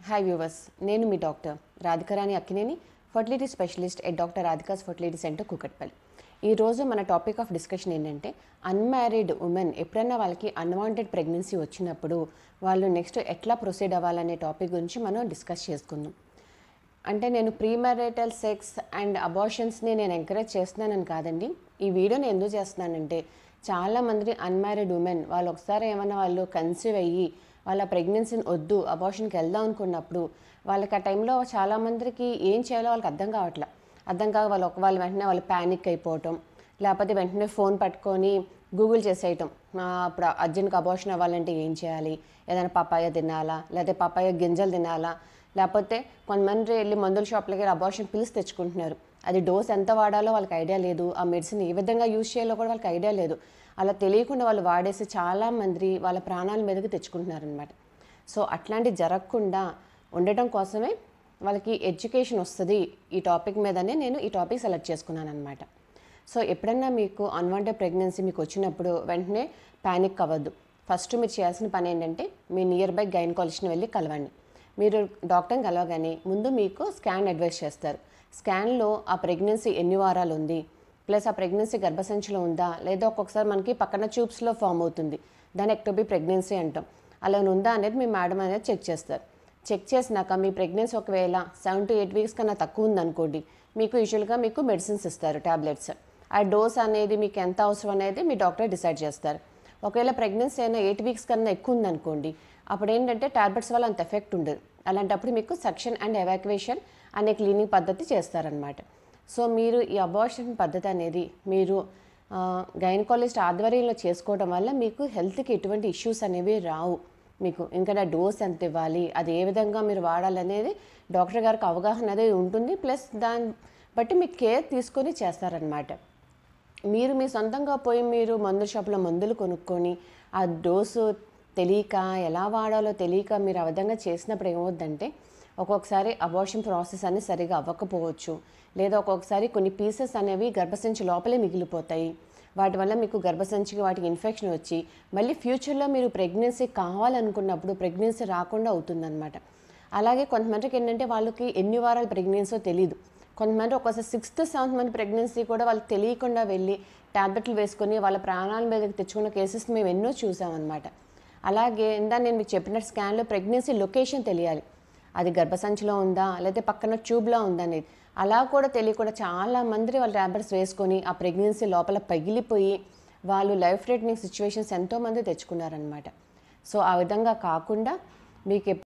Hi viewers, నేను మీ doctor Radhikarani Akkineni, fertility specialist at doctor Radhika's fertility centre Kukatpally. ఈరోజు మన టాపిక్ ఆఫ్ డిస్కషన్ ఏంటంటే అన్మ్యారీడ్ ఉమెన్ ఎప్పుడైనా వాళ్ళకి అన్వాంటెడ్ ప్రెగ్నెన్సీ వచ్చినప్పుడు వాళ్ళు నెక్స్ట్ ఎట్లా ప్రొసీడ్ అవ్వాలనే టాపిక్ గురించి మనం డిస్కస్ చేసుకుందాం. అంటే నేను ప్రీమెరిటల్ సెక్స్ అండ్ అబార్షన్స్ని నేను ఎంకరేజ్ చేస్తున్నానని కాదండి. ఈ వీడియోని ఎందుకు చేస్తున్నానంటే చాలామంది అన్మ్యారీడ్ ఉమెన్ వాళ్ళు ఒకసారి ఏమన్నా వాళ్ళు కన్సీవ్ అయ్యి వాళ్ళ ప్రెగ్నెన్సీని వద్దు అబార్షన్కి వెళ్దాం అనుకున్నప్పుడు వాళ్ళకి ఆ టైంలో చాలామందికి ఏం చేయాలో వాళ్ళకి అర్థం కాక వాళ్ళు వెంటనే వాళ్ళు ప్యానిక్ అయిపోవటం, లేకపోతే వెంటనే ఫోన్ పట్టుకొని గూగుల్ చేసేయటం. అప్పుడు అర్జెంట్గా అబార్షన్ అవ్వాలంటే ఏం చేయాలి, ఏదైనా పపాయ తినాలా, లేకపోతే పపాయ గింజలు తినాలా, లేకపోతే కొంతమంది వెళ్ళి మందుల షాప్లకి అబార్షన్ పిల్స్ తెచ్చుకుంటున్నారు. అది డోస్ ఎంత వాడాలో వాళ్ళకి ఐడియా లేదు, ఆ మెడిసిన్ ఏ విధంగా యూజ్ చేయాలో కూడా వాళ్ళకి ఐడియా లేదు. అలా తెలియకుండా వాళ్ళు వాడేసి చాలామంది వాళ్ళ ప్రాణాల మీదకి తెచ్చుకుంటున్నారనమాట. సో అట్లాంటివి జరగకుండా ఉండటం కోసమే వాళ్ళకి ఎడ్యుకేషన్ వస్తుంది ఈ టాపిక్ మీదనే నేను ఈ టాపిక్ సెలెక్ట్ చేసుకున్నాను అనమాట. సో ఎప్పుడన్నా మీకు అన్వాంటెడ్ ప్రెగ్నెన్సీ మీకు వచ్చినప్పుడు వెంటనే ప్యానిక్ అవ్వద్దు. ఫస్ట్ మీరు చేయాల్సిన పని ఏంటంటే మీ నియర్ బై గైనకాలజిస్ట్ని వెళ్ళి కలవండి. మీరు డాక్టర్ని కలవగానే ముందు మీకు స్కాన్ అడ్వైస్ చేస్తారు. స్కాన్లో ఆ ప్రెగ్నెన్సీ ఎన్ని వారాలు ఉంది, ప్లస్ ఆ ప్రెగ్నెన్సీ గర్భసంచిలో ఉందా లేదా ఒక్కొక్కసారి మనకి పక్కన ట్యూబ్స్లో ఫామ్ అవుతుంది, దాన్ని ఎక్టోపీ ప్రెగ్నెన్సీ అంటాం. అలా ఉందా అనేది మీ మేడం అనేది చెక్ చేస్తారు. చెక్ చేసినాక మీ ప్రెగ్నెన్సీ ఒకవేళ 7 to 8 వీక్స్ కన్నా తక్కువ ఉందనుకోండి, మీకు యూజువల్గా మీకు మెడిసిన్స్ ఇస్తారు, ట్యాబ్లెట్స్. ఆ డోస్ అనేది మీకు ఎంత అవసరం అనేది మీ డాక్టర్ డిసైడ్ చేస్తారు. ఒకవేళ ప్రెగ్నెన్సీ అయినా 8 వీక్స్ కన్నా ఎక్కువ ఉందనుకోండి, అప్పుడు ఏంటంటే ట్యాబ్లెట్స్ వల్ల అంత ఎఫెక్ట్ ఉండదు. అలాంటప్పుడు మీకు సక్షన్ అండ్ ఎవాక్యువేషన్ అనే క్లీనింగ్ పద్ధతి చేస్తారనమాట. సో మీరు ఈ అబార్షన్ పద్ధతి అనేది మీరు గైనకాలజిస్ట్ ఆధ్వర్యంలో చేసుకోవడం వల్ల మీకు హెల్త్కి ఎటువంటి ఇష్యూస్ అనేవి రావు. మీకు ఇంకా డోస్ ఎంత ఇవ్వాలి, అది ఏ విధంగా మీరు వాడాలనేది డాక్టర్ గారికి అవగాహన అనేది ఉంటుంది. ప్లస్ దాన్ని బట్టి మీకు కేర్ తీసుకొని చేస్తారనమాట. మీరు మీ సొంతంగా పోయి మీరు మందుల షాప్లో మందులు కొనుక్కొని ఆ డోసు తెలియక ఎలా వాడాలో తెలియక మీరు ఆ విధంగా చేసినప్పుడు ఏమవుద్దంటే ఒక్కొక్కసారి అబార్షన్ ప్రాసెస్ అనేది సరిగా అవ్వకపోవచ్చు, లేదా ఒక్కొక్కసారి కొన్ని పీసెస్ అనేవి గర్భసంచి లోపలే మిగిలిపోతాయి. వాటి వల్ల మీకు గర్భసంచికి వాటికి ఇన్ఫెక్షన్ వచ్చి మళ్ళీ ఫ్యూచర్లో మీరు ప్రెగ్నెన్సీ కావాలనుకున్నప్పుడు ప్రెగ్నెన్సీ రాకుండా అవుతుందన్నమాట. అలాగే కొంతమందికి ఏంటంటే వాళ్ళకి ఎన్ని వారాల ప్రెగ్నెన్సీ తెలియదు. కొంతమంది ఒక్కోసారి 6th, 7th మంత్ ప్రెగ్నెన్సీ కూడా వాళ్ళకి తెలియకుండా వెళ్ళి ట్యాబ్లెట్లు వేసుకొని వాళ్ళ ప్రాణాల మీదకి తెచ్చుకున్న కేసెస్ మేము ఎన్నో చూసామన్నమాట. అలాగే ఇందాక నేను మీకు చెప్పిన స్కాన్లో ప్రెగ్నెన్సీ లొకేషన్ తెలియాలి, అది గర్భసంచిలో ఉందా లేకపోతే పక్కన ట్యూబ్లో ఉందా అనేది. అలా కూడా తెలియకుండా చాలామంది వాళ్ళ ట్యాబ్లెట్స్ వేసుకొని ఆ ప్రెగ్నెన్సీ లోపల పగిలిపోయి వాళ్ళు లైఫ్ థ్రెటనింగ్ సిచ్యువేషన్స్ ఎంతోమంది తెచ్చుకున్నారనమాట. సో ఆ విధంగా కాకుండా మీకు